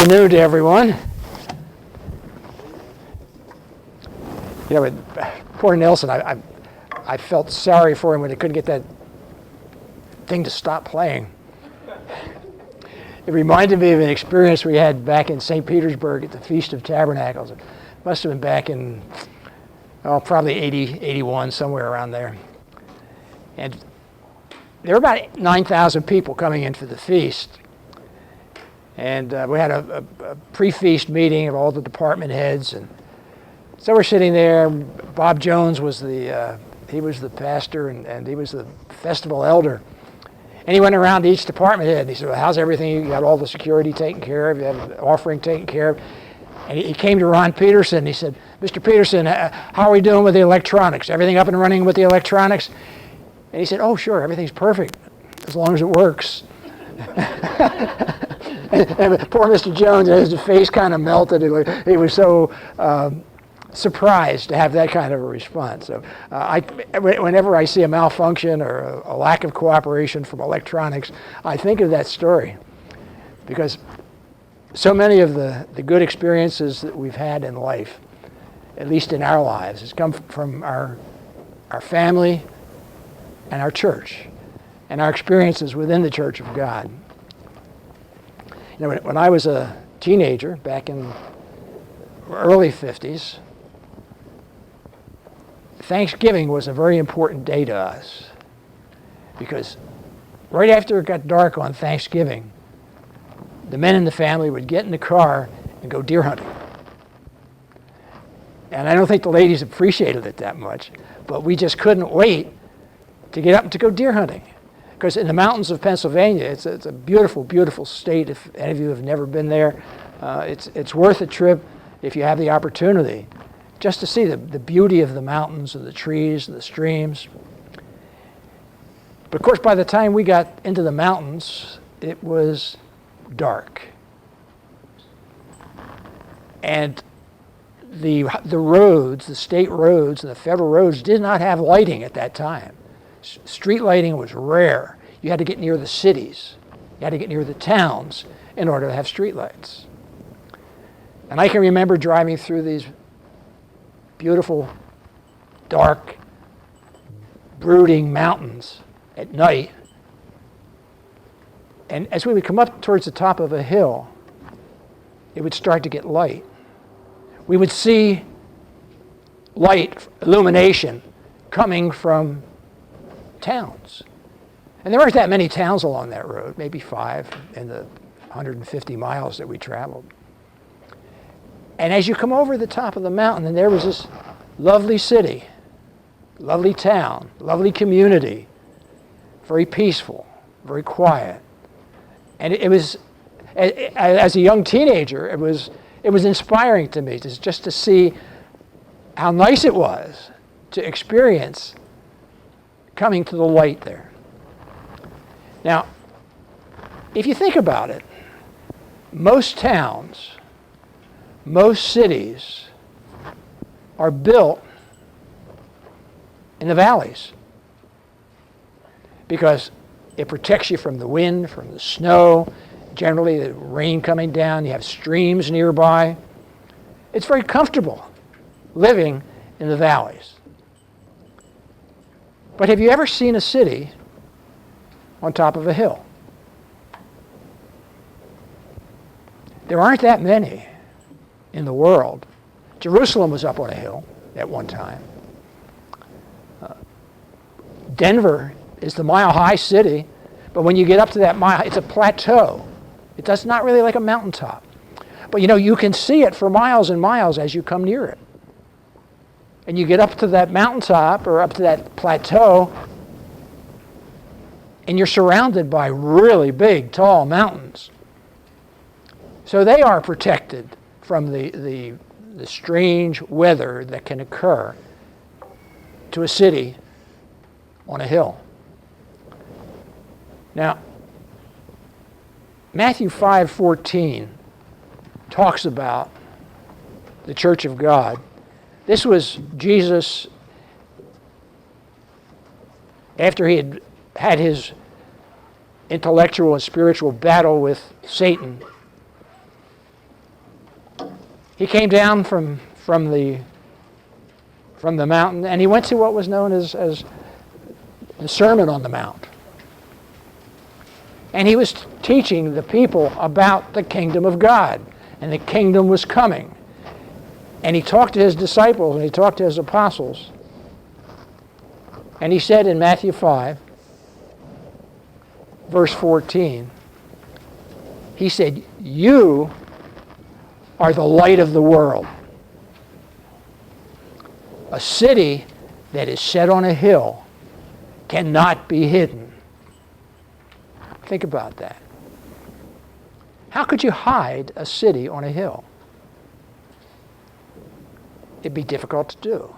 afternoon to everyone. You know, with poor Nelson, I felt sorry for him when he couldn't get that thing to stop playing. It reminded me of an experience we had back in St. Petersburg at the Feast of Tabernacles. It must have been back in, probably 80, 81, somewhere around there. And there were about 9,000 people coming in for the feast. And we had a pre-feast meeting of all the department heads. And so we're sitting there. Bob Jones was he was the pastor and he was the festival elder. And he went around to each department head and he said, well, how's everything? You got all the security taken care of? You have the offering taken care of? And he came to Ron Peterson and he said, Mr. Peterson, how are we doing with the electronics? Everything up and running with the electronics? And he said, oh, sure, everything's perfect as long as it works. and poor Mr. Jones, his face kind of melted. He was so surprised to have that kind of a response. So whenever I see a malfunction or a lack of cooperation from electronics, I think of that story. Because so many of the good experiences that we've had in life, at least in our lives, has come from our family and our church and our experiences within the Church of God. You know, when I was a teenager, back in early 50s, Thanksgiving was a very important day to us because right after it got dark on Thanksgiving, the men in the family would get in the car and go deer hunting. And I don't think the ladies appreciated it that much, but we just couldn't wait to get up and to go deer hunting. Because in the mountains of Pennsylvania, it's a beautiful, beautiful state. If any of you have never been there, it's worth a trip if you have the opportunity, just to see the beauty of the mountains and the trees and the streams. But of course, by the time we got into the mountains, it was dark. And the roads, the state roads and the federal roads did not have lighting at that time. Street lighting was rare. You had to get near the cities. You had to get near the towns in order to have street lights. And I can remember driving through these beautiful, dark, brooding mountains at night. And as we would come up towards the top of a hill, it would start to get light. We would see light, illumination, coming from towns. And there weren't that many towns along that road, maybe 5 in the 150 miles that we traveled. And as you come over the top of the mountain, and there was this lovely city, lovely town, lovely community, very peaceful, very quiet. And it was, as a young teenager, it was inspiring to me just to see how nice it was to experience coming to the light there. Now, if you think about it, most towns, most cities are built in the valleys because it protects you from the wind, from the snow, generally the rain coming down, you have streams nearby. It's very comfortable living in the valleys. But have you ever seen a city on top of a hill? There aren't that many in the world. Jerusalem was up on a hill at one time. Denver is the mile-high city, but when you get up to that mile, it's a plateau. It's not really like a mountaintop. But you know, you can see it for miles and miles as you come near it. And you get up to that mountaintop or up to that plateau, and you're surrounded by really big, tall mountains. So they are protected from the strange weather that can occur to a city on a hill. Now, Matthew 5:14 talks about the Church of God. This was Jesus after he had his intellectual and spiritual battle with Satan. He came down from the mountain, and he went to what was known as the Sermon on the Mount. And he was teaching the people about the kingdom of God, and the kingdom was coming. And he talked to his disciples, and he talked to his apostles. And he said in Matthew 5, verse 14, he said, "You are the light of the world. A city that is set on a hill cannot be hidden." Think about that. How could you hide a city on a hill? It'd be difficult to do.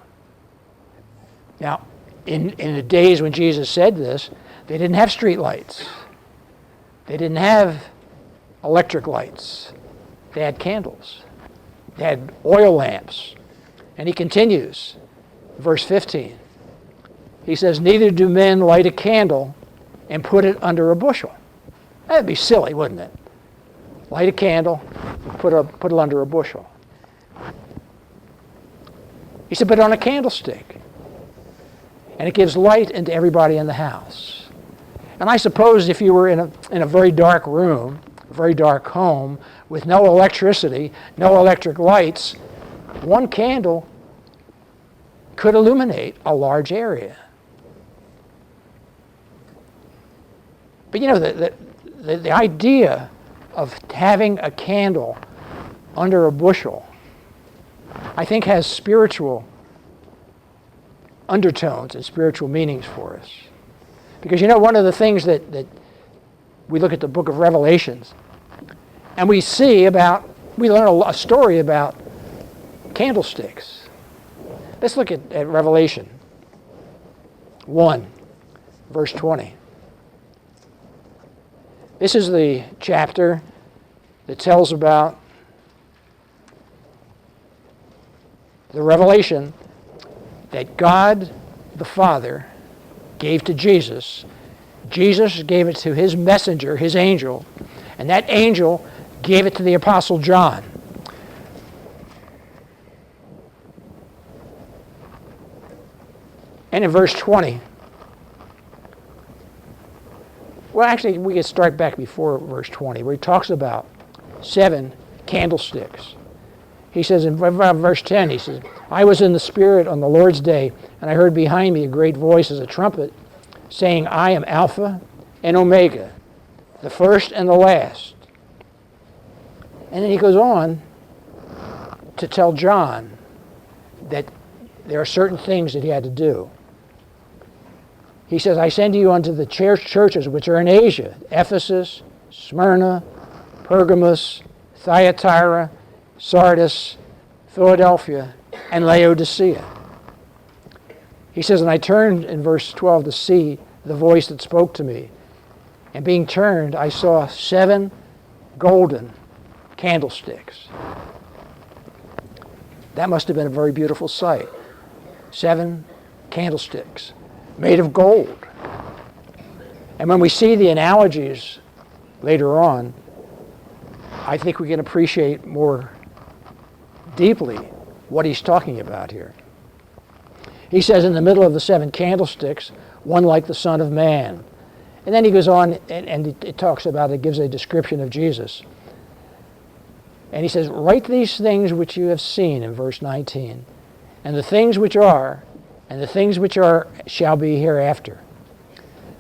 Now, in the days when Jesus said this, they didn't have street lights. They didn't have electric lights. They had candles. They had oil lamps. And he continues, verse 15. He says, "Neither do men light a candle and put it under a bushel." That'd be silly, wouldn't it? Light a candle, put it under a bushel. He said, "But on a candlestick. And it gives light into everybody in the house." And I suppose if you were in a very dark room, a very dark home, with no electricity, no electric lights, one candle could illuminate a large area. But you know, the idea of having a candle under a bushel, I think, has spiritual undertones and spiritual meanings for us. Because you know, one of the things that we look at the book of Revelations, and we learn a story about candlesticks. Let's look at Revelation 1, verse 20. This is the chapter that tells about the revelation that God the Father gave to Jesus. Jesus gave it to his messenger, his angel, and that angel gave it to the Apostle John. And in verse 20, well, actually, we can start back before verse 20, where he talks about 7 candlesticks. He says in verse 10, he says, "I was in the Spirit on the Lord's day, and I heard behind me a great voice as a trumpet, saying, I am Alpha and Omega, the first and the last." And then he goes on to tell John that there are certain things that he had to do. He says, "I send you unto the churches which are in Asia, Ephesus, Smyrna, Pergamos, Thyatira, Sardis, Philadelphia, and Laodicea." He says, "And I turned," in verse 12, "to see the voice that spoke to me. And being turned, I saw 7 golden candlesticks." That must have been a very beautiful sight. 7 candlesticks made of gold. And when we see the analogies later on, I think we can appreciate more deeply what he's talking about here. He says, in the middle of the 7 candlesticks, one like the Son of Man. And then he goes on and it talks about, it gives a description of Jesus. And he says, "Write these things which you have seen," in verse 19, "and the things which are, and the things which are shall be hereafter.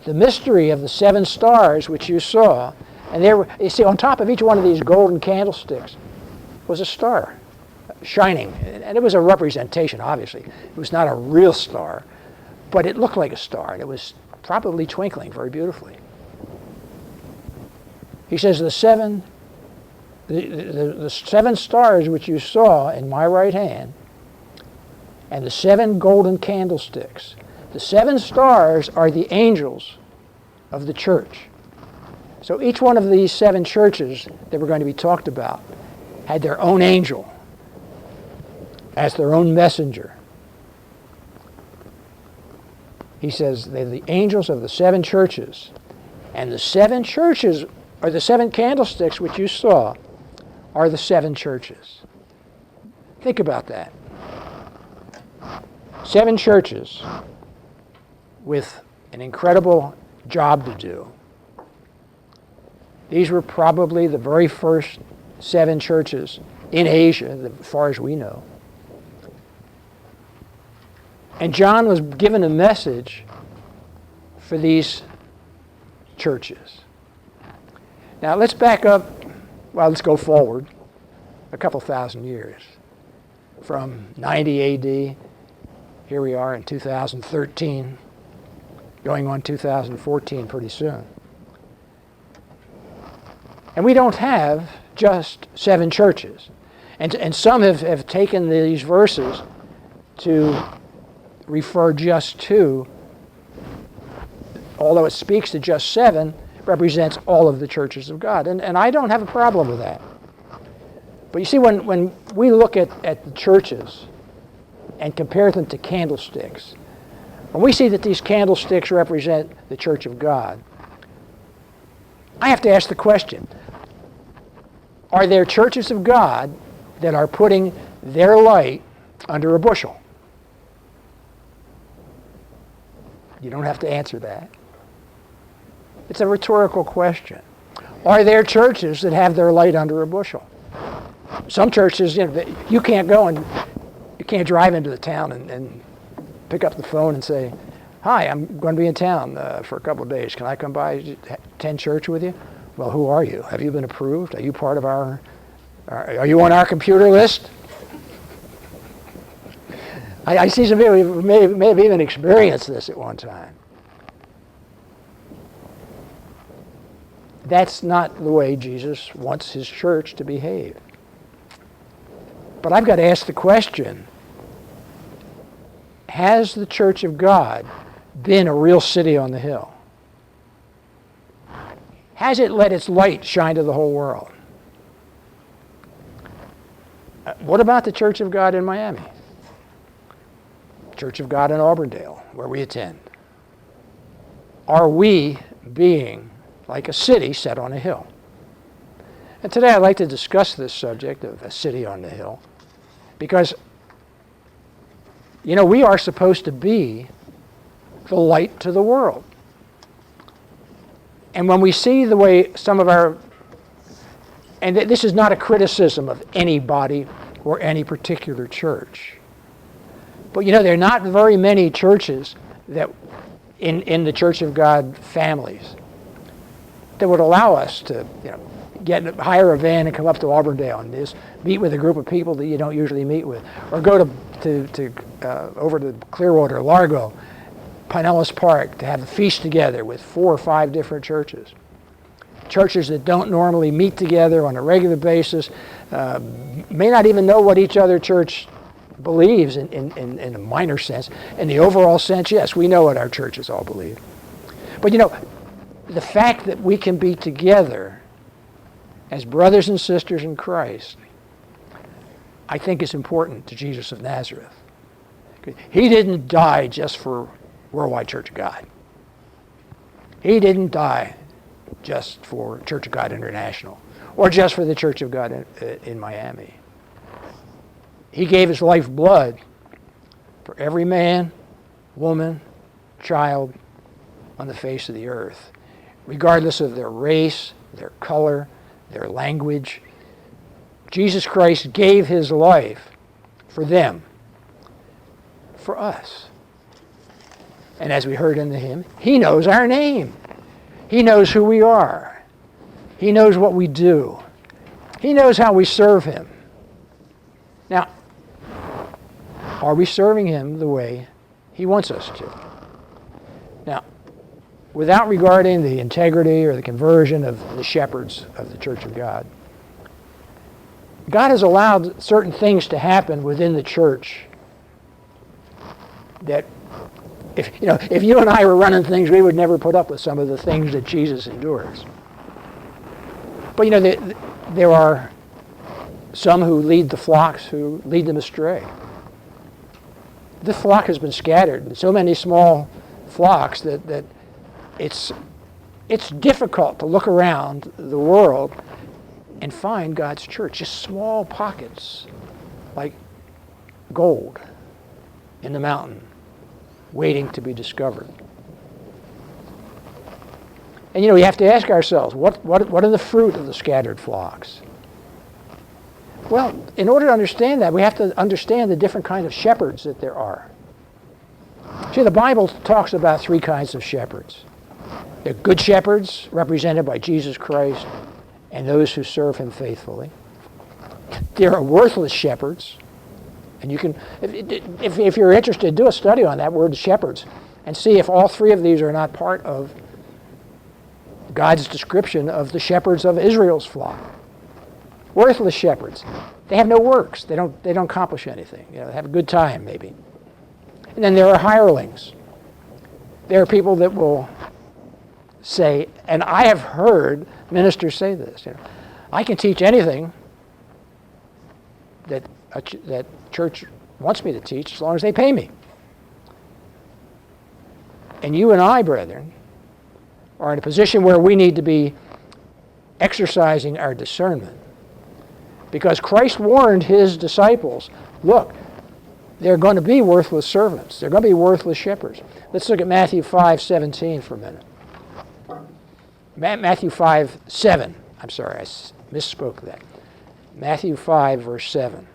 The mystery of the 7 stars which you saw," and there were, you see, on top of each one of these golden candlesticks was a star shining. And it was a representation, obviously. It was not a real star, but it looked like a star, and it was probably twinkling very beautifully. He says, the 7 stars which you saw in my right hand, and the 7 golden candlesticks. The 7 stars are the angels of the church. So each one of these 7 churches that were going to be talked about had their own angel as their own messenger. He says they're the angels of the 7 churches. And the 7 churches, or the 7 candlesticks which you saw, are the 7 churches. Think about that. 7 churches with an incredible job to do. These were probably the very first 7 churches in Asia, as far as we know. And John was given a message for these churches. Now let's back up, well, let's go forward a couple thousand years. From 90 AD, here we are in 2013, going on 2014 pretty soon. And we don't have just 7 churches. And some have taken these verses to refer just to, although it speaks to just 7, represents all of the churches of God. And I don't have a problem with that. But you see, when we look at the churches and compare them to candlesticks, when we see that these candlesticks represent the church of God, I have to ask the question, are there churches of God that are putting their light under a bushel? You don't have to answer that. It's a rhetorical question. Are there churches that have their light under a bushel? Some churches, you can't go and you can't drive into the town and pick up the phone and say, "Hi, I'm going to be in town for a couple of days. Can I come by, attend church with you?" Well, who are you? Have you been approved? Are you part of are you on our computer list? I see some people who may have even experienced this at one time. That's not the way Jesus wants his church to behave. But I've got to ask the question, has the church of God been a real city on the hill? Has it let its light shine to the whole world? What about the Church of God in Miami? Church of God in Auburndale, where we attend. Are we being like a city set on a hill? And today I'd like to discuss this subject of a city on the hill because, we are supposed to be the light to the world. And when we see the way some of our, and this is not a criticism of anybody or any particular church, but there are not very many churches that in the Church of God families that would allow us to hire a van and come up to Auburndale and just meet with a group of people that you don't usually meet with, or go to over to Clearwater, Largo, Pinellas Park to have a feast together with 4 or 5 different churches. Churches that don't normally meet together on a regular basis, may not even know what each other church believes in a minor sense. In the overall sense, yes, we know what our churches all believe. But the fact that we can be together as brothers and sisters in Christ, I think is important to Jesus of Nazareth. He didn't die just for Worldwide Church of God. He didn't die just for Church of God International or just for the Church of God in Miami. He gave his life blood for every man, woman, child on the face of the earth, regardless of their race, their color, their language. Jesus Christ gave his life for them, for us. And as we heard in the hymn, he knows our name. He knows who we are. He knows what we do. He knows how we serve him. Now, are we serving him the way he wants us to? Now, without regarding the integrity or the conversion of the shepherds of the Church of God, God has allowed certain things to happen within the church that if you and I were running things, we would never put up with some of the things that Jesus endures. But there are some who lead the flocks who lead them astray. The flock has been scattered in so many small flocks that it's difficult to look around the world and find God's church, just small pockets, like gold in the mountain waiting to be discovered. And we have to ask ourselves, what are the fruit of the scattered flocks? Well, in order to understand that, we have to understand the different kinds of shepherds that there are. See, the Bible talks about three kinds of shepherds. They're good shepherds, represented by Jesus Christ, and those who serve him faithfully. There are worthless shepherds, and you can, if you're interested, do a study on that word shepherds, and see if all three of these are not part of God's description of the shepherds of Israel's flock. Worthless shepherds. They have no works. They don't accomplish anything. They have a good time, maybe. And then there are hirelings. There are people that will say, and I have heard ministers say this, I can teach anything that church wants me to teach as long as they pay me. And you and I, brethren, are in a position where we need to be exercising our discernment. Because Christ warned his disciples, look, they're going to be worthless servants. They're going to be worthless shepherds. Let's look at Matthew 5:17 for a minute. Matthew 5:7. I'm sorry, I misspoke that. Matthew 5, verse 7.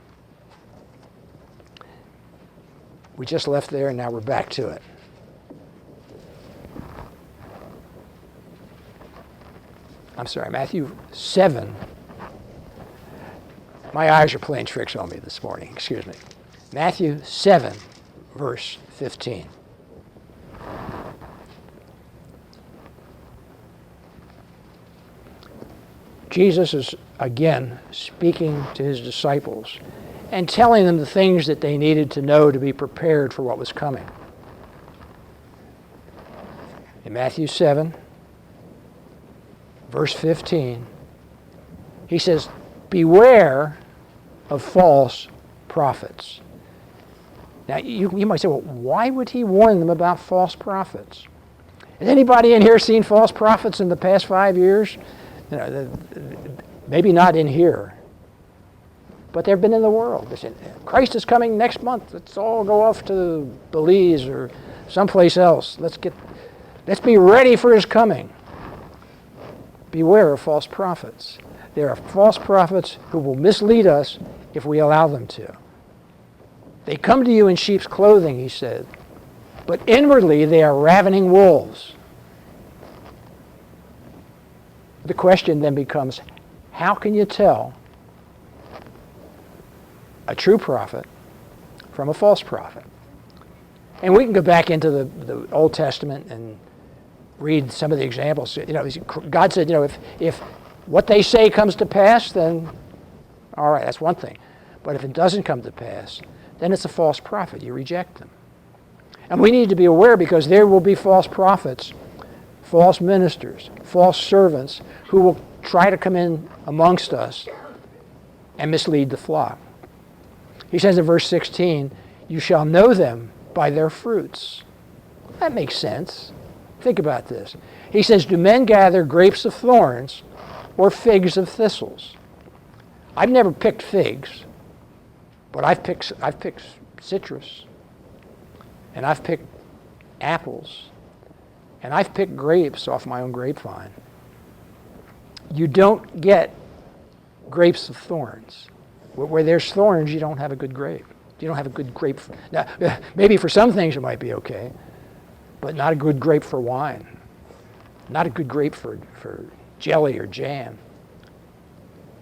We just left there and now we're back to it. I'm sorry, Matthew 7. My eyes are playing tricks on me this morning, excuse me. Matthew 7, verse 15. Jesus is again speaking to his disciples and telling them the things that they needed to know to be prepared for what was coming. In Matthew 7, verse 15, he says, beware of false prophets. Now, you might say, well, why would he warn them about false prophets? Has anybody in here seen false prophets in the past 5 years? Maybe not in here, but they've been in the world. They said, Christ is coming next month. Let's all go off to Belize or someplace else. Let's be ready for his coming. Beware of false prophets. There are false prophets who will mislead us if we allow them to. They come to you in sheep's clothing, he said, but inwardly they are ravening wolves. The question then becomes, how can you tell a true prophet from a false prophet? And we can go back into the Old Testament and read some of the examples. God said, if what they say comes to pass, then all right, that's one thing. But if it doesn't come to pass, then it's a false prophet. You reject them. And we need to be aware because there will be false prophets, false ministers, false servants who will try to come in amongst us and mislead the flock. He says in verse 16, you shall know them by their fruits. That makes sense. Think about this. He says, do men gather grapes of thorns or figs of thistles? I've never picked figs, but I've picked citrus, and I've picked apples, and I've picked grapes off my own grapevine. You don't get grapes of thorns. Where there's thorns, you don't have a good grape. You don't have a good grape. Now, maybe for some things it might be okay, but not a good grape for wine. Not a good grape for jelly or jam.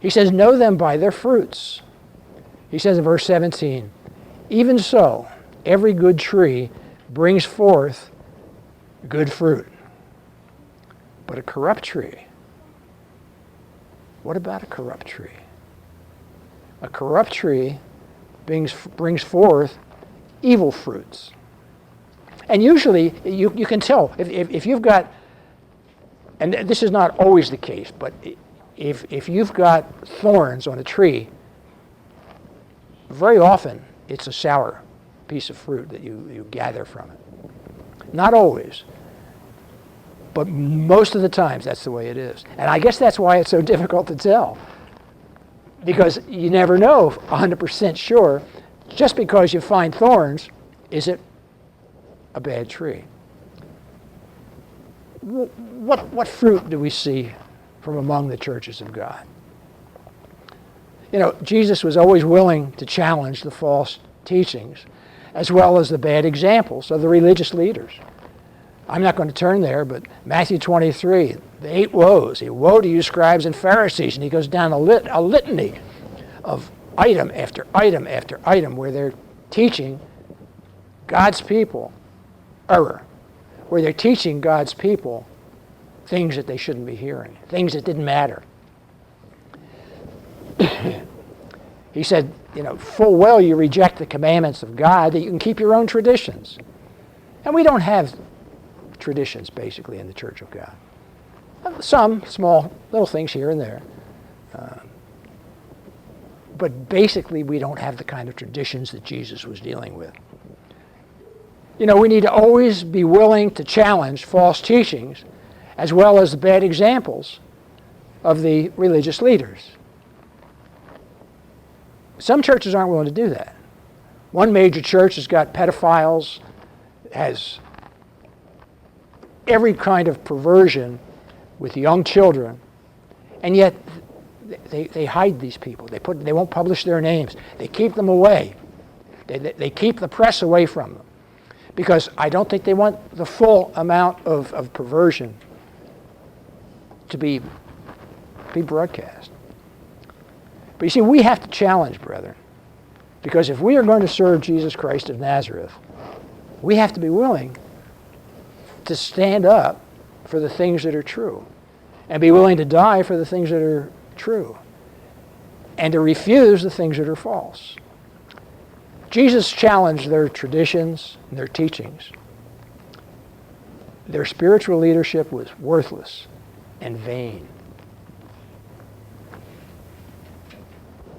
He says, know them by their fruits. He says in verse 17, even so, every good tree brings forth good fruit. But a corrupt tree, what about a corrupt tree? A corrupt tree brings forth evil fruits. And usually, you can tell, if you've got, and this is not always the case, but if you've got thorns on a tree, very often it's a sour piece of fruit that you gather from it. Not always, but most of the times that's the way it is. And I guess that's why it's so difficult to tell, because you never know 100% sure Just because you find thorns, is it a bad tree? What fruit do we see from among the churches of God? You know, Jesus was always willing to challenge the false teachings as well as the bad examples of the religious leaders. I'm not going to turn there, but Matthew 23, the 8 woes. Woe to you, scribes and Pharisees. And he goes down a litany of item after item after item where they're teaching God's people error, where they're teaching God's people things that they shouldn't be hearing, things that didn't matter. He said, you know, full well you reject the commandments of God that you can keep your own traditions. And we don't have traditions, basically, in the Church of God. Some small little things here and there. But basically, we don't have the kind of traditions that Jesus was dealing with. You know, we need to always be willing to challenge false teachings as well as the bad examples of the religious leaders. Some churches aren't willing to do that. One major church has got pedophiles, has every kind of perversion with young children, and yet they hide these people. They won't publish their names. They keep them away. They keep the press away from them because I don't think they want the full amount of perversion to be broadcast. But you see, we have to challenge, brethren, because if we are going to serve Jesus Christ of Nazareth, we have to be willing to stand up for the things that are true and be willing to die for the things that are true and to refuse the things that are false. Jesus challenged their traditions and their teachings. Their spiritual leadership was worthless and vain.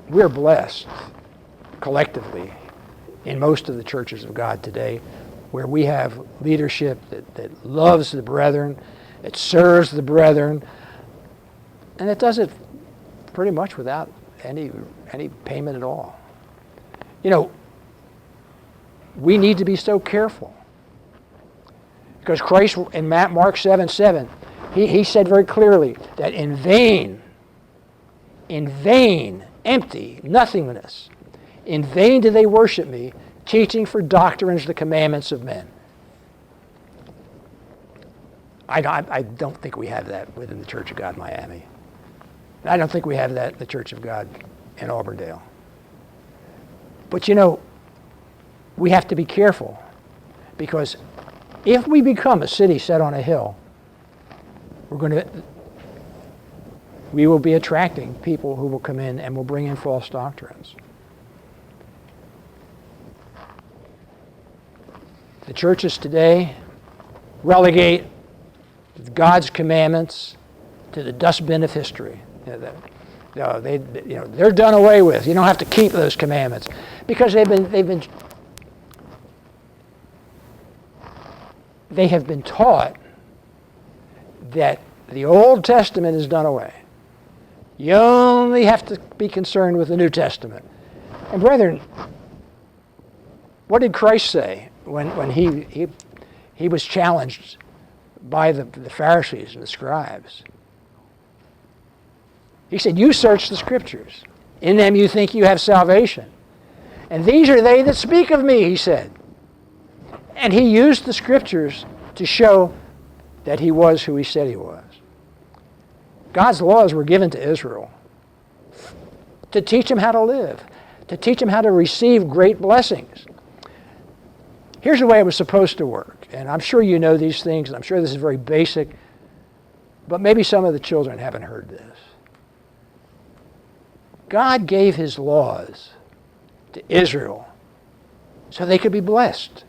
We're blessed collectively in most of the churches of God today where we have leadership that loves the brethren, that serves the brethren, and it does it pretty much without any payment at all. You know, we need to be so careful because Christ in Mark 7:7, he said very clearly that in vain, empty, nothingness, in vain do they worship me, teaching for doctrines the commandments of men. I don't think we have that within the Church of God Miami. I don't think we have that in the Church of God in Auburndale. But you know, we have to be careful because if we become a city set on a hill, we will be attracting people who will come in and will bring in false doctrines. The churches today relegate God's commandments to the dustbin of history. They're done away with. You don't have to keep those commandments because they have been taught that the Old Testament is done away. You only have to be concerned with the New Testament. And brethren, what did Christ say when he was challenged by the Pharisees and the scribes? He said, you search the Scriptures. In them you think you have salvation. And these are they that speak of me, he said. And he used the Scriptures to show that he was who he said he was. God's laws were given to Israel to teach them how to live, to teach them how to receive great blessings. Here's the way it was supposed to work. And I'm sure you know these things, and I'm sure this is very basic, but maybe some of the children haven't heard this. God gave his laws to Israel so they could be blessed.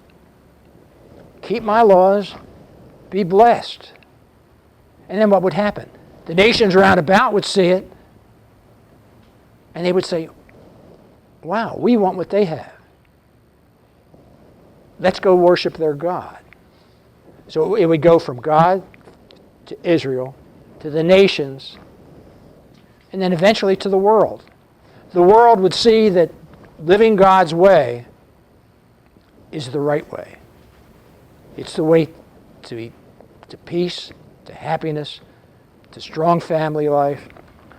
Keep my laws, be blessed. And then what would happen? The nations round about would see it, and they would say, wow, we want what they have. Let's go worship their God. So it would go from God to Israel, to the nations, and then eventually to the world. The world would see that living God's way is the right way. It's the way to peace, to happiness, to strong family life,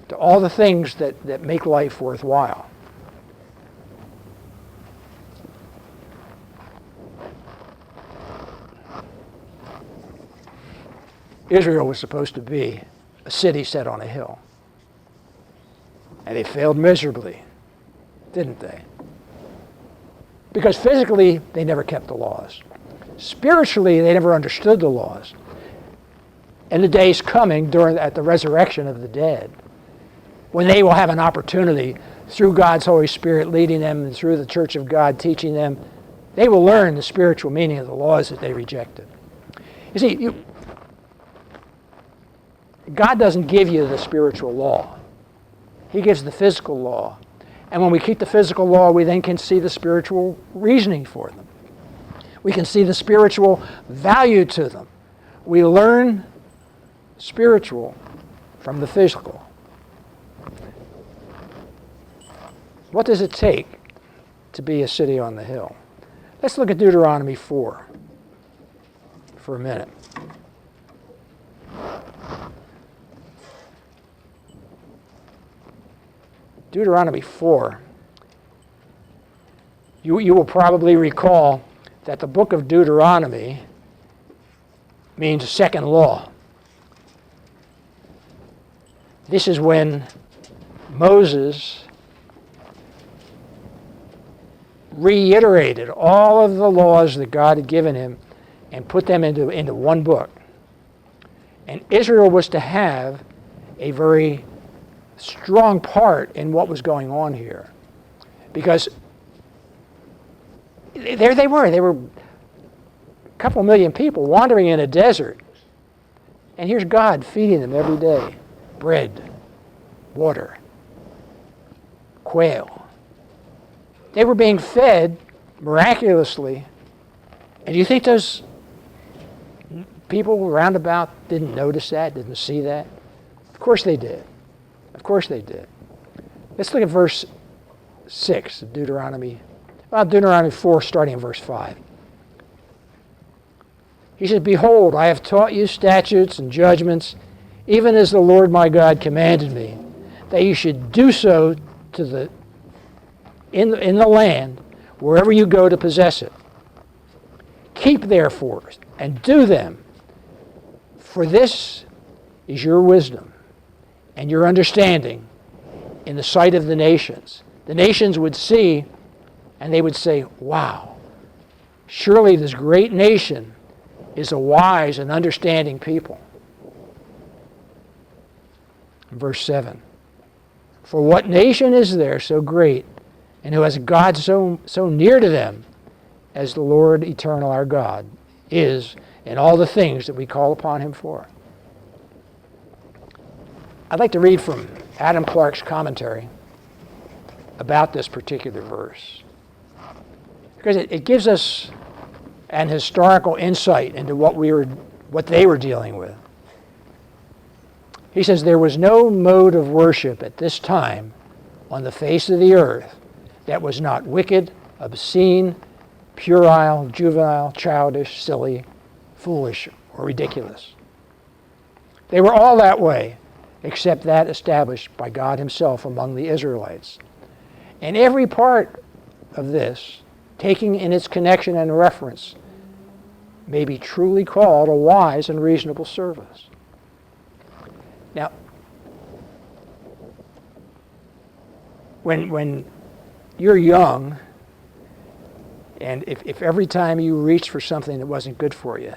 to all the things that make life worthwhile. Israel was supposed to be a city set on a hill. And they failed miserably, didn't they? Because physically, they never kept the laws. Spiritually, they never understood the laws. And the day is coming at the resurrection of the dead, when they will have an opportunity through God's Holy Spirit leading them and through the Church of God teaching them, they will learn the spiritual meaning of the laws that they rejected. You see, God doesn't give you the spiritual law. He gives the physical law. And when we keep the physical law, we then can see the spiritual reasoning for them. We can see the spiritual value to them. We learn spiritual from the physical. What does it take to be a city on the hill? Let's look at Deuteronomy 4 for a minute. Deuteronomy 4, you will probably recall that the book of Deuteronomy means second law. This is when Moses reiterated all of the laws that God had given him and put them into one book. And Israel was to have a very strong part in what was going on here. Because there they were a couple million people wandering in a desert. And here's God feeding them every day. Bread, water, quail. They were being fed miraculously. And do you think those people round about didn't notice that, didn't see that? Of course they did. Of course they did. Let's look at verse 6 of Deuteronomy 4, starting in verse 5. He says, "Behold, I have taught you statutes and judgments, even as the Lord my God commanded me, that you should do so in the land, wherever you go to possess it. Keep therefore, and do them, for this is your wisdom and your understanding in the sight of the nations." The nations would see, and they would say, wow, surely this great nation is a wise and understanding people. Verse 7, "For what nation is there so great, and who has a God so near to them as the Lord eternal our God is in all the things that we call upon him for?" I'd like to read from Adam Clarke's commentary about this particular verse, because it gives us an historical insight into what they were dealing with. He says, "There was no mode of worship at this time on the face of the earth that was not wicked, obscene, puerile, juvenile, childish, silly, foolish, or ridiculous. They were all that way, except that established by God himself among the Israelites. And every part of this, taking in its connection and reference, may be truly called a wise and reasonable service." Now, when you're young, and if every time you reached for something that wasn't good for you,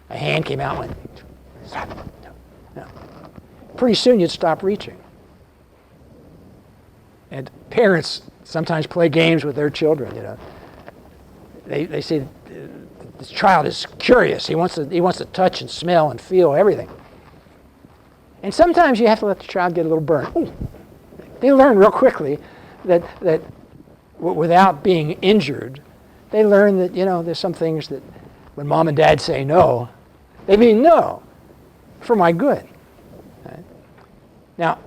a hand came out and went, "Stop, no." Pretty soon you'd stop reaching. And parents sometimes play games with their children, They say, this child is curious. He wants to touch and smell and feel everything. And sometimes you have to let the child get a little burnt. Ooh. They learn real quickly that without being injured, they learn that, there's some things that when mom and dad say no, they mean no, for my good. Right? Now,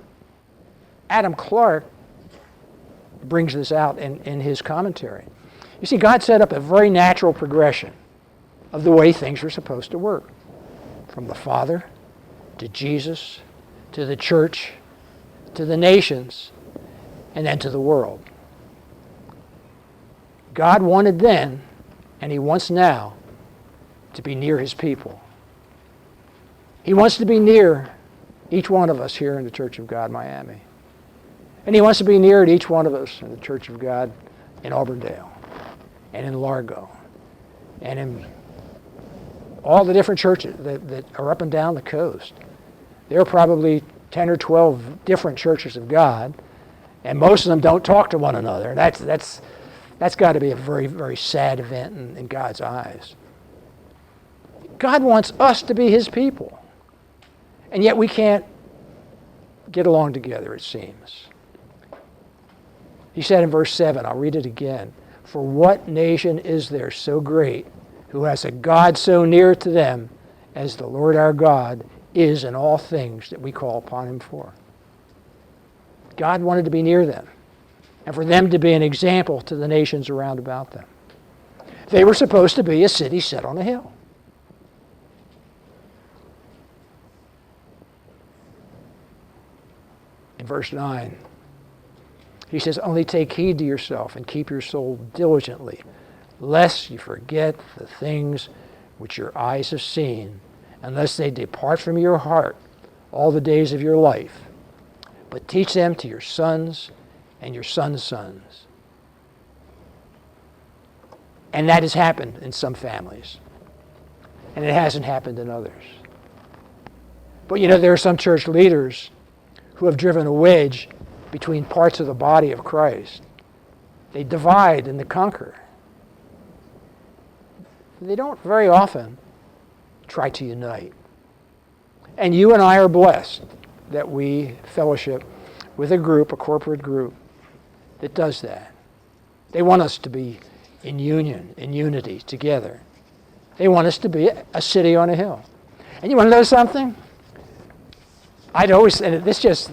Adam Clarke brings this out in his commentary. You see, God set up a very natural progression of the way things are supposed to work. From the Father to Jesus to the church to the nations and then to the world. God wanted then, and he wants now, to be near his people. He wants to be near each one of us here in the Church of God, Miami. And he wants to be near to each one of us in the Church of God in Auburndale and in Largo and in all the different churches that are up and down the coast. There are probably 10 or 12 different churches of God, and most of them don't talk to one another. That's got to be a very, very sad event in God's eyes. God wants us to be his people, and yet we can't get along together, it seems. He said in verse 7, I'll read it again, "For what nation is there so great who has a God so near to them as the Lord our God is in all things that we call upon him for?" God wanted to be near them and for them to be an example to the nations around about them. They were supposed to be a city set on a hill. In verse 9, he says, "Only take heed to yourself and keep your soul diligently, lest you forget the things which your eyes have seen, unless they depart from your heart all the days of your life. But teach them to your sons and your sons' sons." And that has happened in some families, and it hasn't happened in others. But you know, there are some church leaders who have driven a wedge between parts of the body of Christ. They divide and they conquer. They don't very often try to unite. And you and I are blessed that we fellowship with a group, a corporate group, that does that. They want us to be in union, in unity, together. They want us to be a city on a hill. And you want to know something? I'd always, and this just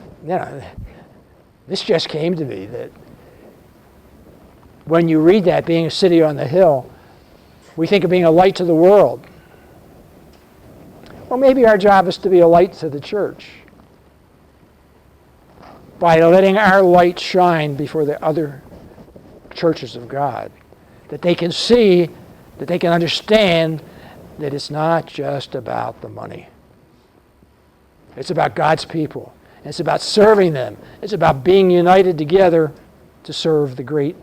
came to me, that when you read that, being a city on the hill, we think of being a light to the world. Well, maybe our job is to be a light to the church by letting our light shine before the other churches of God, that they can see, that they can understand that it's not just about the money. It's about God's people. It's about serving them. It's about being united together to serve the great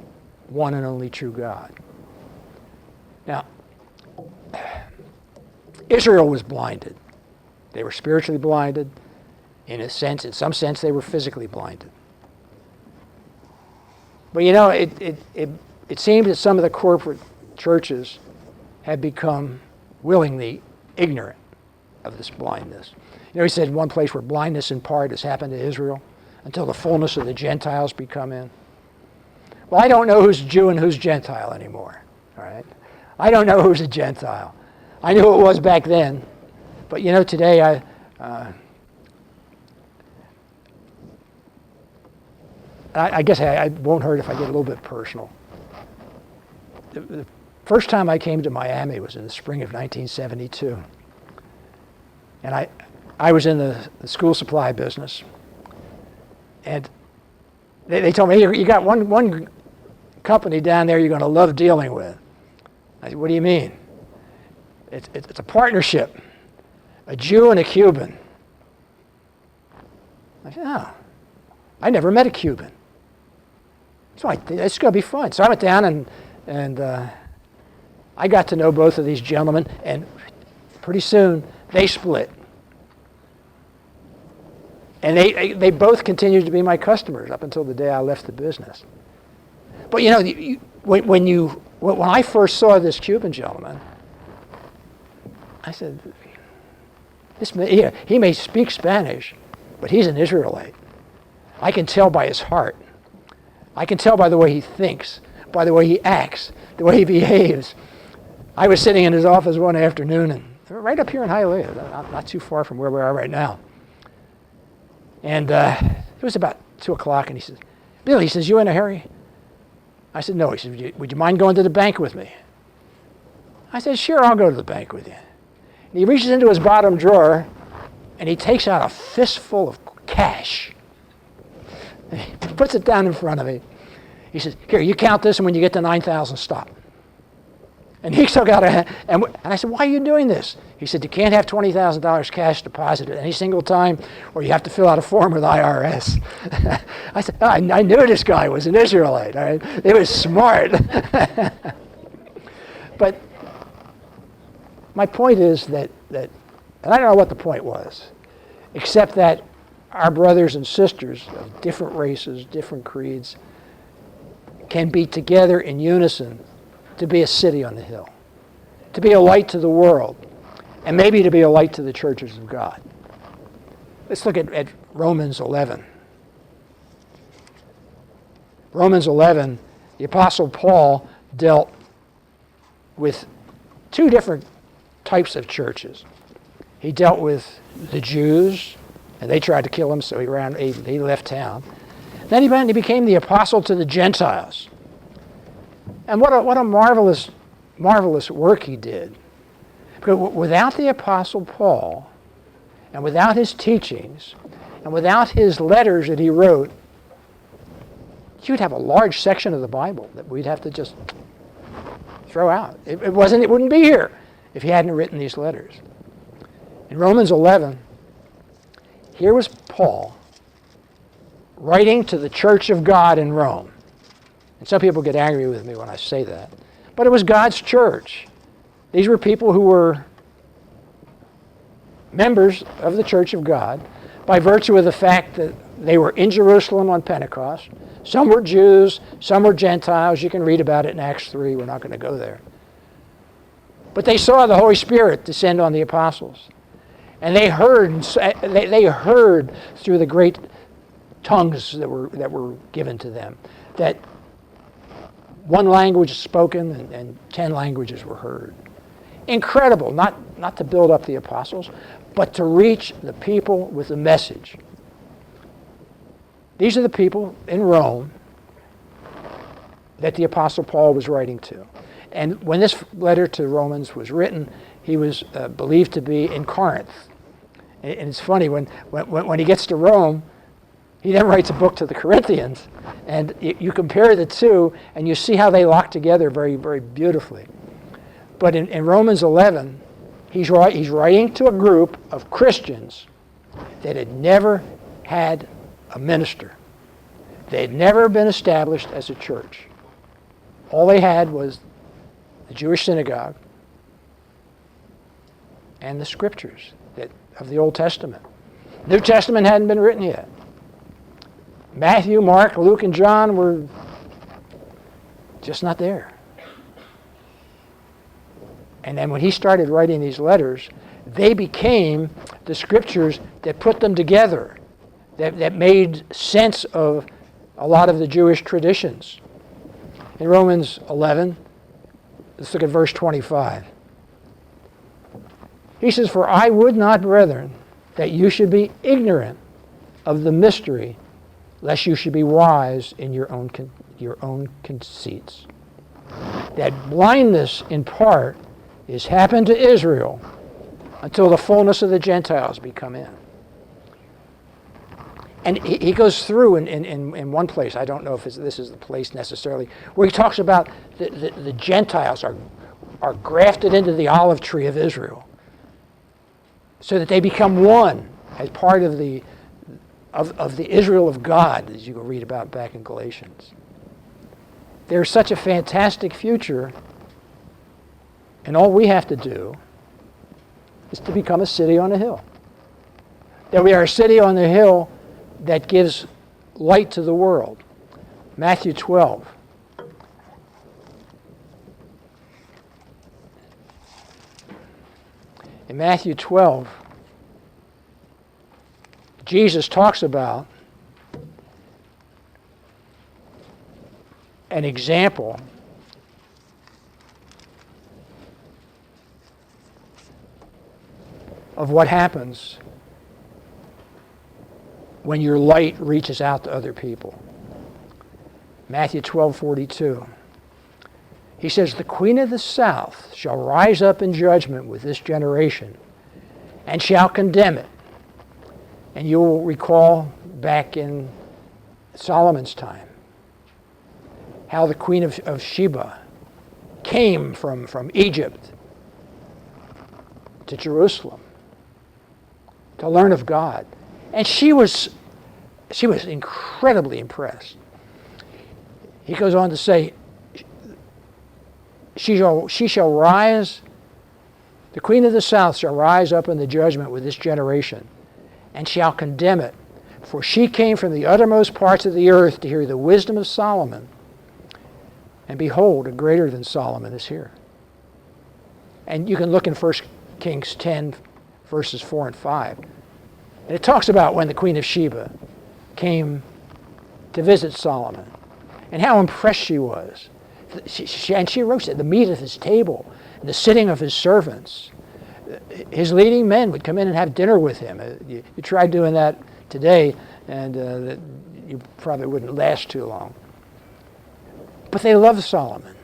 one and only true God. Now, Israel was blinded. They were spiritually blinded. In some sense, they were physically blinded. But you know, it seems that some of the corporate churches have become willingly ignorant of this blindness. You know, he said in one place where blindness in part has happened to Israel until the fullness of the Gentiles be come in. Well, I don't know who's Jew and who's Gentile anymore. All right, I don't know who's a Gentile. I knew it was back then, but you know, today I guess I won't hurt if I get a little bit personal. The first time I came to Miami was in the spring of 1972. And I was in the school supply business. And they told me, you got one company down there you're going to love dealing with. I said, what do you mean? It's a partnership, a Jew and a Cuban. I said, oh, I never met a Cuban. So it's going to be fun. So I went down and I got to know both of these gentlemen, and pretty soon they split. And they both continued to be my customers up until the day I left the business. But you know, when I first saw this Cuban gentleman, I said, he may speak Spanish, but he's an Israelite. I can tell by his heart. I can tell by the way he thinks, by the way he acts, the way he behaves. I was sitting in his office one afternoon, and right up here in Hialeah, not too far from where we are right now. And it was about 2 o'clock, and he says, "Bill," he says, "you in a hurry?" I said, no. He said, would you mind going to the bank with me? I said, sure, I'll go to the bank with you. And he reaches into his bottom drawer, and he takes out a fistful of cash. He puts it down in front of me. He says, here, you count this, and when you get to 9,000, stop. And he took out and I said, why are you doing this? He said, you can't have $20,000 cash deposited any single time, or you have to fill out a form with IRS. I said, I knew this guy was an Israelite. All right? It was smart. But my point is that, and I don't know what the point was, except that our brothers and sisters of different races, different creeds, can be together in unison to be a city on the hill, to be a light to the world, and maybe to be a light to the churches of God. Let's look at Romans 11. Romans 11, the Apostle Paul dealt with two different types of churches. He dealt with the Jews, and they tried to kill him, so he left town. Then he became the apostle to the Gentiles. And what a marvelous, marvelous work he did. Because without the Apostle Paul, and without his teachings, and without his letters that he wrote, you'd have a large section of the Bible that we'd have to just throw out. It wouldn't be here if he hadn't written these letters. In Romans 11, here was Paul writing to the church of God in Rome. And some people get angry with me when I say that. But it was God's church. These were people who were members of the church of God by virtue of the fact that they were in Jerusalem on Pentecost. Some were Jews, some were Gentiles. You can read about it in Acts 3. We're not going to go there. But they saw the Holy Spirit descend on the apostles. And they heard through the great tongues that were given to them that one language spoken and 10 languages were heard. Incredible, not to build up the apostles, but to reach the people with the message. These are the people in Rome that the Apostle Paul was writing to. And when this letter to Romans was written, he was believed to be in Corinth. And it's funny, when he gets to Rome, he then writes a book to the Corinthians, and you compare the two, and you see how they lock together very, very beautifully. But in Romans 11, he's writing to a group of Christians that had never had a minister. They had never been established as a church. All they had was the Jewish synagogue and the scriptures of the Old Testament. New Testament hadn't been written yet. Matthew, Mark, Luke, and John were just not there. And then when he started writing these letters, they became the scriptures that put them together, that made sense of a lot of the Jewish traditions. In Romans 11, let's look at verse 25. He says, "For I would not, brethren, that you should be ignorant of the mystery, lest you should be wise in your own conceits. That blindness in part is happened to Israel until the fullness of the Gentiles be come in." And he goes through in one place, I don't know if this is the place necessarily, where he talks about the Gentiles are grafted into the olive tree of Israel so that they become one as part of the Israel of God, as you can read about back in Galatians. There's such a fantastic future, and all we have to do is to become a city on a hill. That we are a city on the hill that gives light to the world. Matthew 12. In Matthew 12, Jesus talks about an example of what happens when your light reaches out to other people. Matthew 12:42. He says, the queen of the south shall rise up in judgment with this generation and shall condemn it. And you'll recall back in Solomon's time how the queen of Sheba came from Egypt to Jerusalem to learn of God. And she was incredibly impressed. He goes on to say, she shall rise, the queen of the south shall rise up in the judgment with this generation, and shall condemn it. For she came from the uttermost parts of the earth to hear the wisdom of Solomon. And behold, a greater than Solomon is here. And you can look in 1 Kings 10, verses 4 and 5. And it talks about when the queen of Sheba came to visit Solomon and how impressed she was. And she roasted the meat at his table and the sitting of his servants. His leading men would come in and have dinner with him. You tried doing that today, and you probably wouldn't last too long. But they loved Solomon.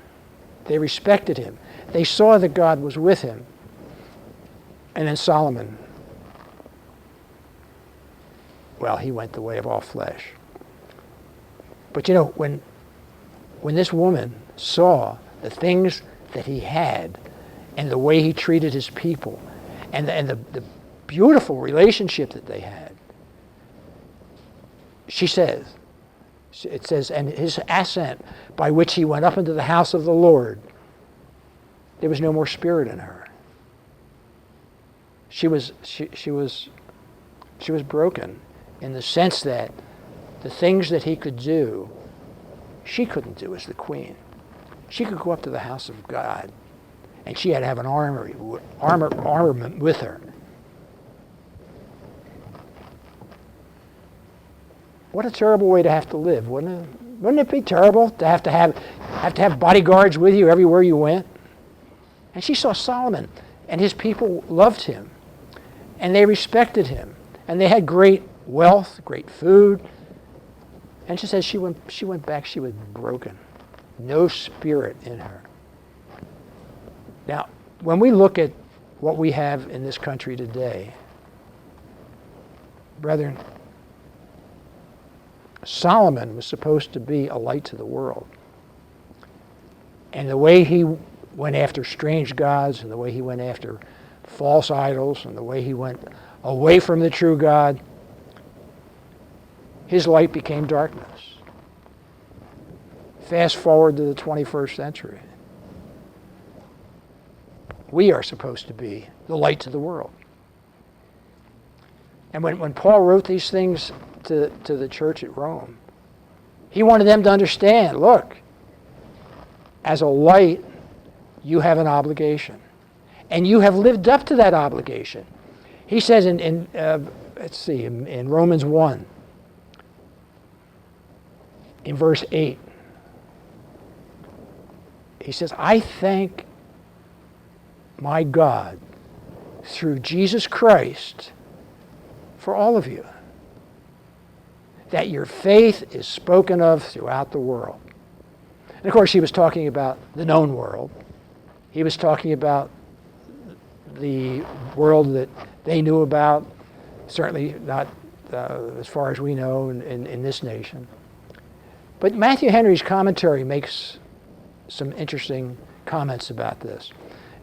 They respected him. They saw that God was with him. And then Solomon, well, he went the way of all flesh. But you know, when this woman saw the things that he had and the way he treated his people and the beautiful relationship that they had, she says, it says, and his ascent by which he went up into the house of the Lord, there was no more spirit in her. She was broken in the sense that the things that he could do, she couldn't do as the queen. She could go up to the house of God, and she had to have an armament with her. What a terrible way to have to live, wouldn't it? Wouldn't it be terrible to have bodyguards with you everywhere you went? And she saw Solomon, and his people loved him, and they respected him, and they had great wealth, great food. And she says she went back, she was broken. No spirit in her. Now, when we look at what we have in this country today, brethren, Solomon was supposed to be a light to the world. And the way he went after strange gods, and the way he went after false idols, and the way he went away from the true God, his light became darkness. Fast forward to the 21st century. We are supposed to be the light to the world. And when Paul wrote these things to the church at Rome, he wanted them to understand, look, as a light, you have an obligation. And you have lived up to that obligation. He says in Romans 1, in verse 8, he says, I thank my God through Jesus Christ for all of you, that your faith is spoken of throughout the world. And of course, he was talking about the known world. He was talking about the world that they knew about, certainly not as far as we know in this nation. But Matthew Henry's commentary makes some interesting comments about this.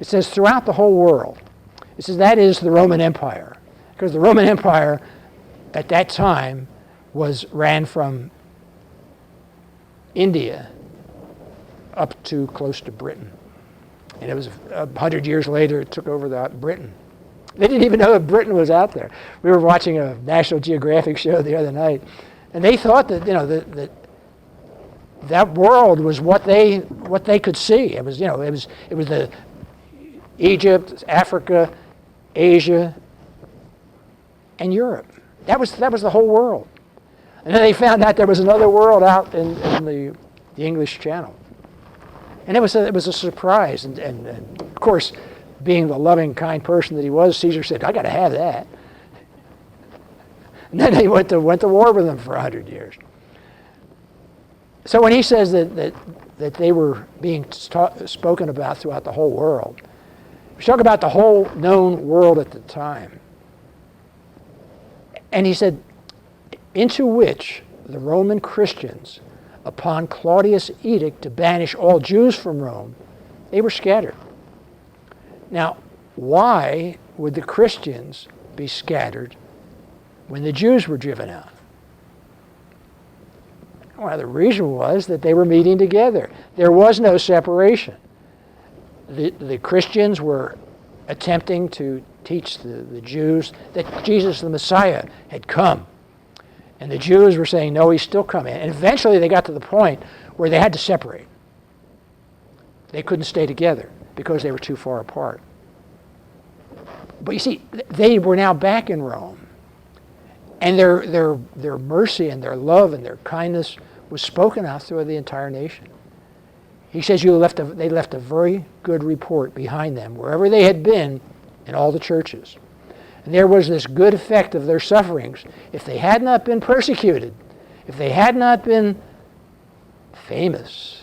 It says, throughout the whole world. It says that is the Roman Empire. Because the Roman Empire at that time ran from India up to close to Britain. And it was 100 years later it took over Britain. They didn't even know that Britain was out there. We were watching a National Geographic show the other night, and they thought that that world was what they could see. It was the Egypt, Africa, Asia, and Europe. That was the whole world. And then they found out there was another world out in the English Channel. And it was a surprise. And of course, being the loving, kind person that he was, Caesar said, I got to have that. And then they went to war with them for 100 years. So when he says that they were being spoken about throughout the whole world, he's talking about the whole known world at the time. And he said, into which the Roman Christians, upon Claudius' edict to banish all Jews from Rome, they were scattered. Now, why would the Christians be scattered when the Jews were driven out? Well, the reason was that they were meeting together. There was no separation. The Christians were attempting to teach the Jews that Jesus the Messiah had come. And the Jews were saying, no, he's still coming. And eventually they got to the point where they had to separate. They couldn't stay together because they were too far apart. But you see, they were now back in Rome. And their mercy and their love and their kindness was spoken out through the entire nation. He says they left a very good report behind them wherever they had been in all the churches. And there was this good effect of their sufferings. If they had not been persecuted, if they had not been famous,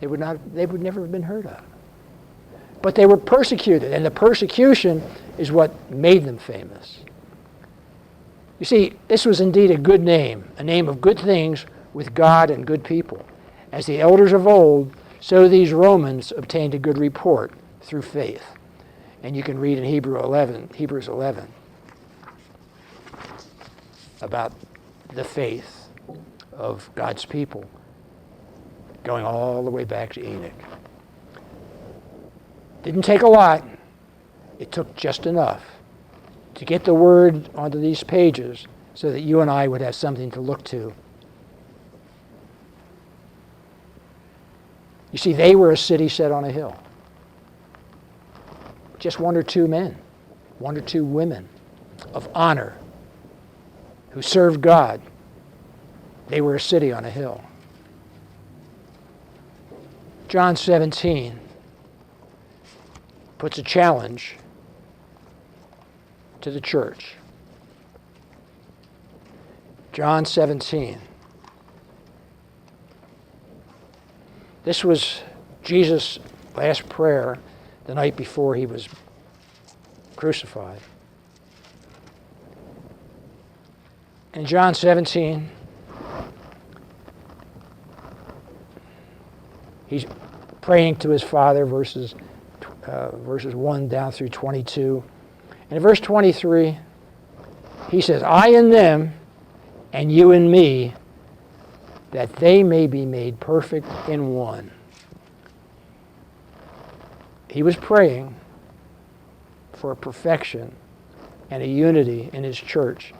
they would never have been heard of. But they were persecuted, and the persecution is what made them famous. You see, this was indeed a good name, a name of good things with God and good people. As the elders of old, so these Romans obtained a good report through faith. And you can read in Hebrews 11 about the faith of God's people going all the way back to Enoch. Didn't take a lot. It took just enough to get the word onto these pages so that you and I would have something to look to. You see, they were a city set on a hill. Just one or two men, one or two women of honor who served God. They were a city on a hill. John 17 puts a challenge to the church. John 17. This was Jesus' last prayer the night before he was crucified. In John 17, he's praying to his Father, verses 1 down through 22. And in verse 23, he says, I in them, and you in me, that they may be made perfect in one. He was praying for a perfection and a unity in his church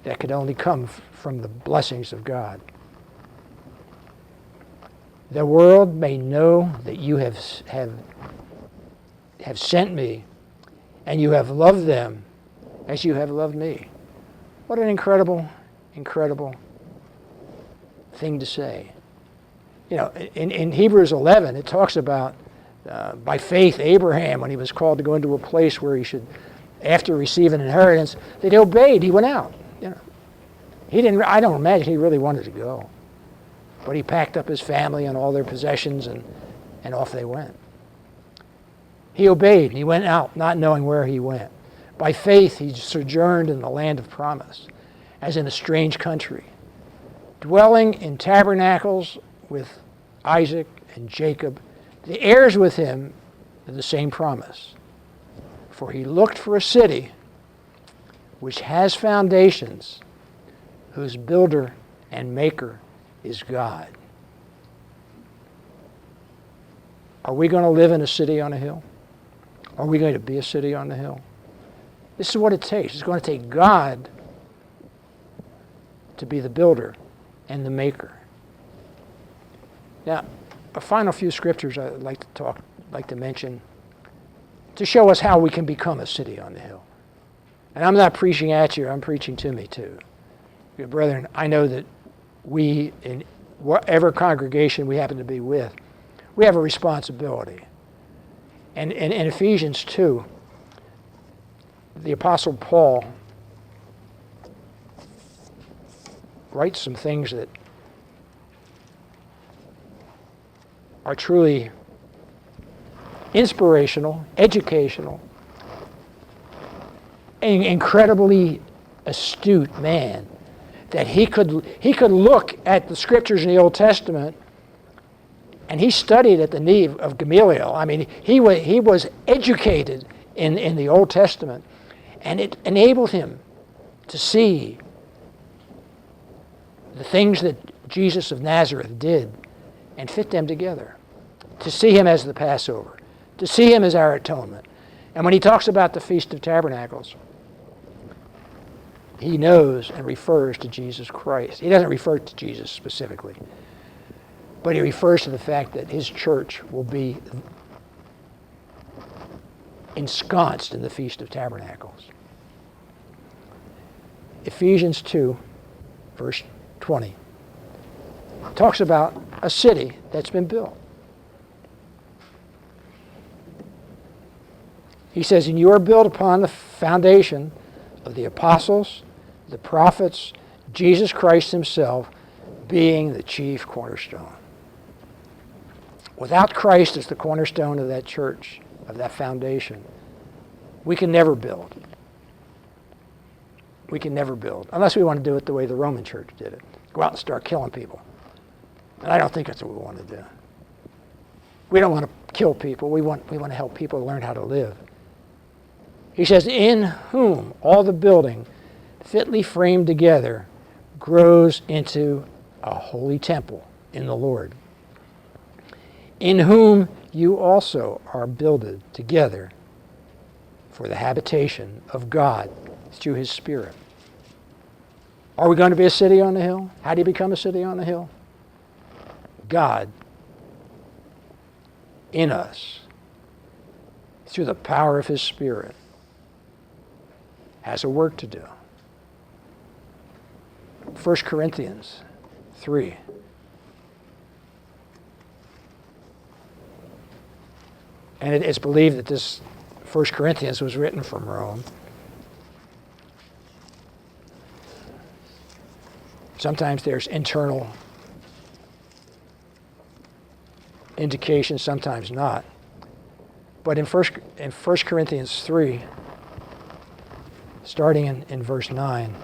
that could only come from the blessings of God. The world may know that you have sent me, and you have loved them as you have loved me. What an incredible, incredible thing to say. You know, in Hebrews 11, it talks about by faith Abraham, when he was called to go into a place where he should, after receive an inheritance, that he obeyed. He went out. You know, he didn't. I don't imagine he really wanted to go, but he packed up his family and all their possessions, and off they went. He obeyed, and he went out, not knowing where he went. By faith, he sojourned in the land of promise, as in a strange country, dwelling in tabernacles with Isaac and Jacob, the heirs with him of the same promise. For he looked for a city which has foundations, whose builder and maker is God. Are we going to live in a city on a hill? Are we going to be a city on the hill? This is what it takes. It's going to take God to be the builder and the maker. Now, a final few scriptures I'd like to mention to show us how we can become a city on the hill. And I'm not preaching at you, I'm preaching to me too. Your brethren, I know that we, in whatever congregation we happen to be with, we have a responsibility. And in Ephesians 2, the Apostle Paul writes some things that are truly inspirational, educational, an incredibly astute man, that he could look at the scriptures in the Old Testament, and he studied at the knee of Gamaliel. I mean, he was educated in the Old Testament, and it enabled him to see the things that Jesus of Nazareth did and fit them together, to see him as the Passover, to see him as our atonement. And when he talks about the Feast of Tabernacles, he knows and refers to Jesus Christ. He doesn't refer to Jesus specifically, but he refers to the fact that his church will be ensconced in the Feast of Tabernacles. Ephesians 2, verse 20, talks about a city that's been built. He says, and you are built upon the foundation of the apostles, the prophets, Jesus Christ himself being the chief cornerstone. Without Christ as the cornerstone of that church, of that foundation, we can never build. We can never build, unless we want to do it the way the Roman church did it. Go out and start killing people. And I don't think that's what we want to do. We don't want to kill people. We want to help people learn how to live. He says, in whom all the building, fitly framed together, grows into a holy temple in the Lord, in whom you also are builded together for the habitation of God through his Spirit. Are we going to be a city on the hill? How do you become a city on the hill? God in us, through the power of his Spirit, has a work to do. 1 Corinthians 3. And it's believed that this 1 Corinthians was written from Rome. Sometimes there's internal indications, sometimes not. But in 1 Corinthians 3, starting in verse 9,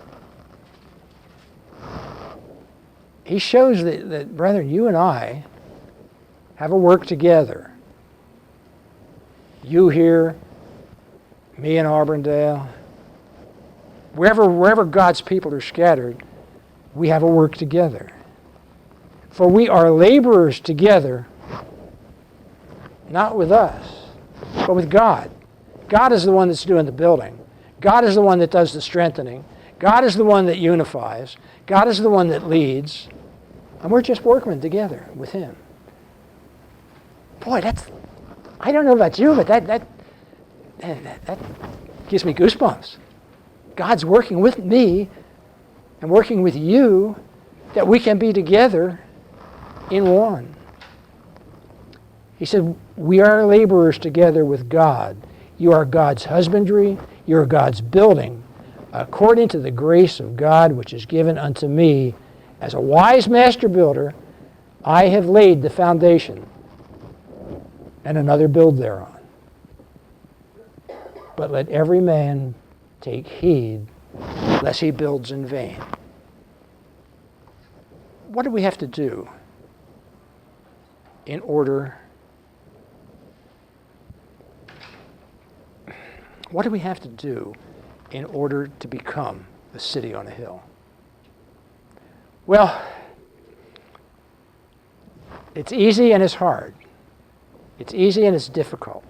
he shows that, brethren, you and I have a work together. You here, me in Auburndale, wherever God's people are scattered, we have a work together. For we are laborers together, not with us, but with God. God is the one that's doing the building. God is the one that does the strengthening. God is the one that unifies. God is the one that leads. And we're just workmen together with him. Boy, I don't know about you, but that gives me goosebumps. God's working with me and working with you that we can be together in one. He said, we are laborers together with God. You are God's husbandry. You are God's building, according to the grace of God which is given unto me. As a wise master builder, I have laid the foundation, and another build thereon. But let every man take heed, lest he builds in vain. What do we have to do in order? What do we have to do in order to become a city on a hill? Well, it's easy and it's hard. It's easy and it's difficult.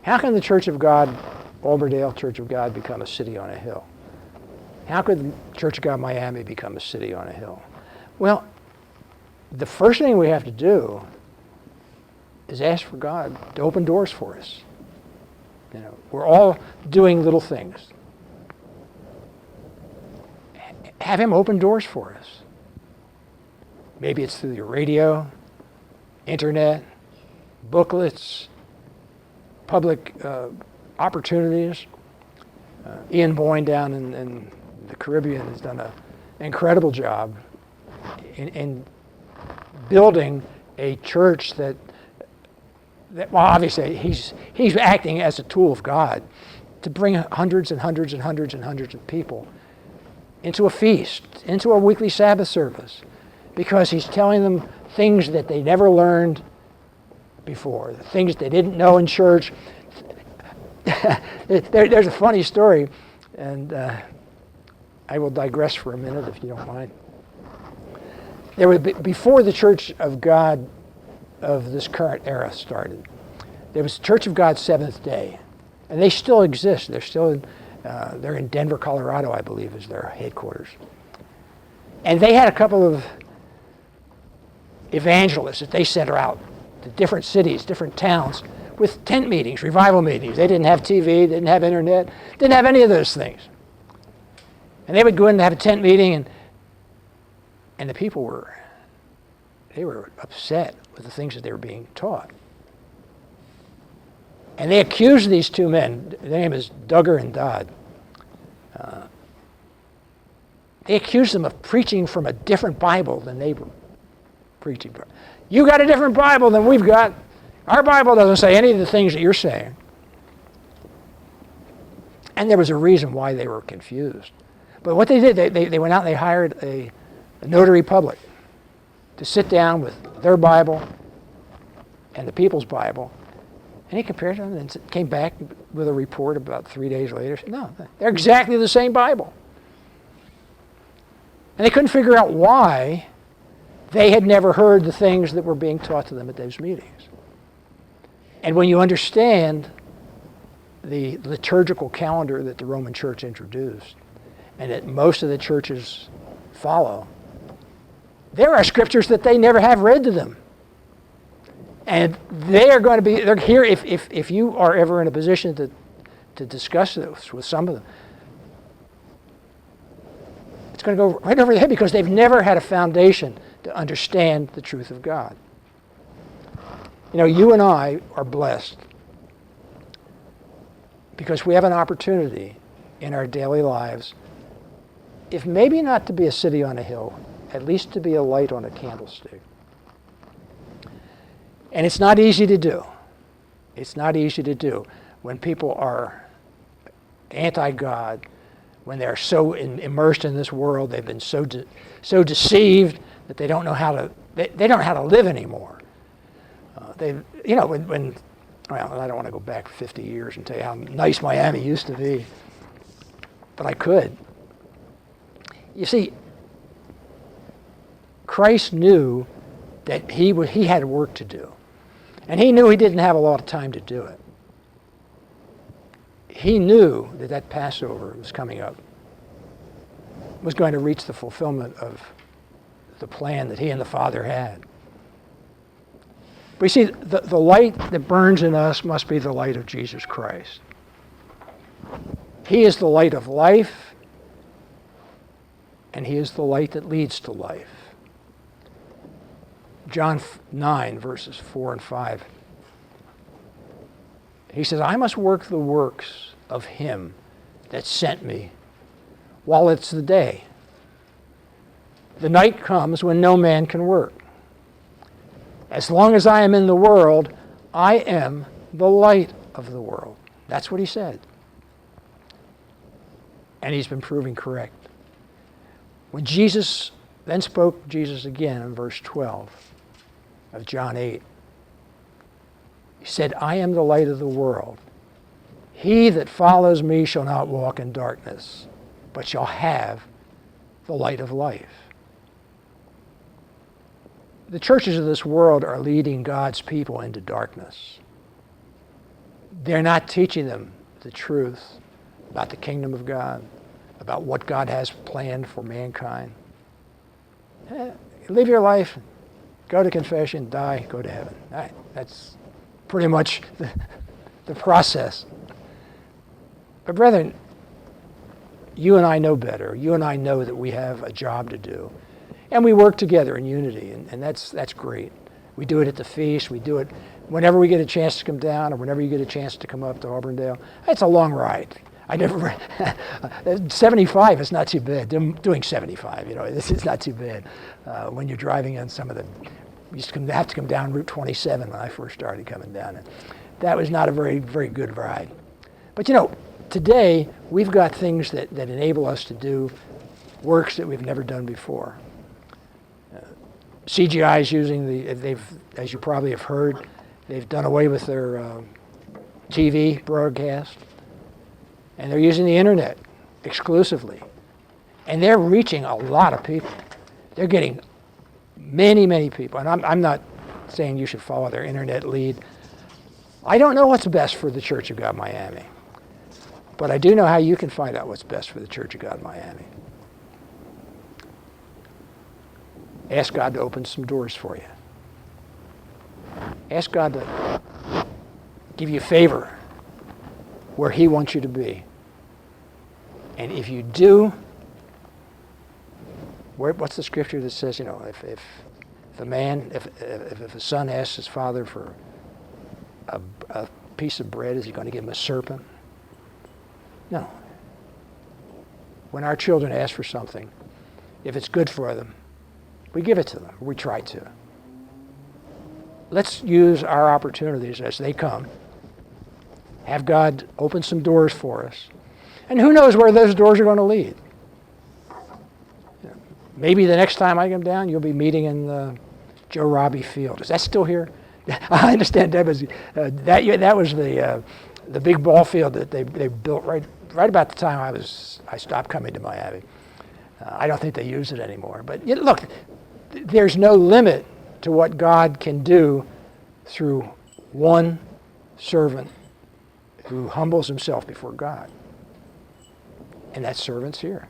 How can the Church of God, Auburndale Church of God, become a city on a hill? How could the Church of God Miami become a city on a hill? Well, the first thing we have to do is ask for God to open doors for us. You know, we're all doing little things. Have him open doors for us. Maybe it's through your radio, internet, booklets, public opportunities. Ian Boyne down in the Caribbean has done an incredible job in building a church that well, obviously he's acting as a tool of God to bring hundreds and hundreds and hundreds and hundreds of people into a feast, into a weekly Sabbath service, because he's telling them things that they never learned before, the things they didn't know in church. There's a funny story, and I will digress for a minute if you don't mind. There was, before the Church of God of this current era started, there was Church of God Seventh Day, and they still exist. They're still they're in Denver, Colorado, I believe, is their headquarters. And they had a couple of evangelists that they sent out to different cities, different towns, with tent meetings, revival meetings. They didn't have TV, didn't have internet, didn't have any of those things. And they would go in and have a tent meeting, and the people were upset with the things that they were being taught. And they accused these two men, their name is Duggar and Dodd. They accused them of preaching from a different Bible than they were preaching from. You got a different Bible than we've got. Our Bible doesn't say any of the things that you're saying. And there was a reason why they were confused. But what they did, they went out and they hired a notary public to sit down with their Bible and the people's Bible. And he compared them and came back with a report about 3 days later. Said, no, they're exactly the same Bible. And they couldn't figure out why they had never heard the things that were being taught to them at those meetings. And when you understand the liturgical calendar that the Roman Church introduced, and that most of the churches follow, there are scriptures that they never have read to them. And they are going to be, they're here if you are ever in a position to discuss this with some of them. It's going to go right over their head because they've never had a foundation to understand the truth of God. You know, you and I are blessed because we have an opportunity in our daily lives, if maybe not to be a city on a hill, at least to be a light on a candlestick. And it's not easy to do. It's not easy to do when people are anti-God, when they're so immersed in this world, they've been so deceived that they don't know how to they don't know how to live anymore. Well, I don't want to go back 50 years and tell you how nice Miami used to be, but I could. You see, Christ knew that he had work to do. And he knew he didn't have a lot of time to do it. He knew that Passover was coming up, was going to reach the fulfillment of the plan that he and the Father had. But you see, the light that burns in us must be the light of Jesus Christ. He is the light of life, and he is the light that leads to life. John 9, verses 4 and 5. He says, I must work the works of him that sent me while it's the day. The night comes when no man can work. As long as I am in the world, I am the light of the world. That's what he said. And he's been proven correct. When Jesus then spoke Jesus again in verse 12 of John 8, he said, I am the light of the world. He that follows me shall not walk in darkness, but shall have the light of life. The churches of this world are leading God's people into darkness. They're not teaching them the truth about the kingdom of God, about what God has planned for mankind. Live your life, go to confession, die, go to heaven. That's pretty much the process. But brethren, you and I know better. You and I know that we have a job to do. And we work together in unity, and that's great. We do it at the feast. We do it whenever we get a chance to come down or whenever you get a chance to come up to Auburndale. It's a long ride. 75 is not too bad. Doing 75, this is not too bad when you're driving on some of the used to have to come down Route 27 when I first started coming down. And that was not a very, very good ride. But today we've got things that enable us to do works that we've never done before. CGI is using as you probably have heard, they've done away with their TV broadcast, and they're using the internet exclusively. And they're reaching a lot of people. They're getting many, many people. And I'm not saying you should follow their internet lead. I don't know what's best for the Church of God Miami. But I do know how you can find out what's best for the Church of God Miami. Ask God to open some doors for you. Ask God to give you favor where He wants you to be. And if you do, what's the scripture that says, if a son asks his father for a piece of bread, is he going to give him a serpent? No. When our children ask for something, if it's good for them, we give it to them. We try to. Let's use our opportunities as they come. Have God open some doors for us. And who knows where those doors are going to lead. Maybe the next time I come down, you'll be meeting in the Joe Robbie Field. Is that still here? I understand that was the big ball field that they built right about the time I stopped coming to Miami. I don't think they use it anymore. But look, there's no limit to what God can do through one servant who humbles himself before God. And that servant's here.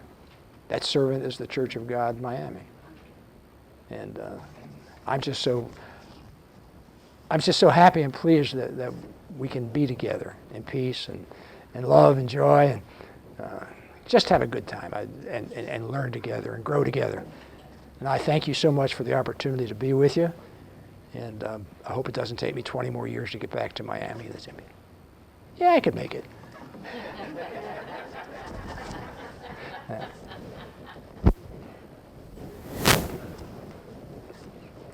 That servant is the Church of God Miami. And I'm just so happy and pleased that we can be together in peace and love and joy and just have a good time and learn together and grow together. And I thank you so much for the opportunity to be with you. And I hope it doesn't take me 20 more years to get back to Miami. Yeah, I could make it. Yeah.